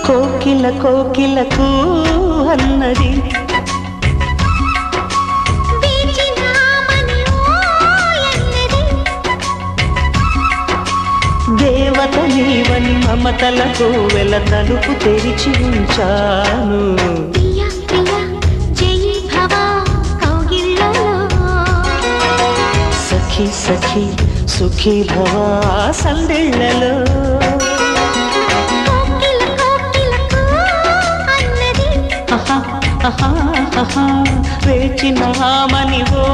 కోకిల కోకిలకు అన్నది దేవత నీవని మమతలకు వెల తలుపు తెరిచి ఉంచాను. సఖీ సఖీ సుఖీ భవా సందిళ్ళలో వేచినామని ఓ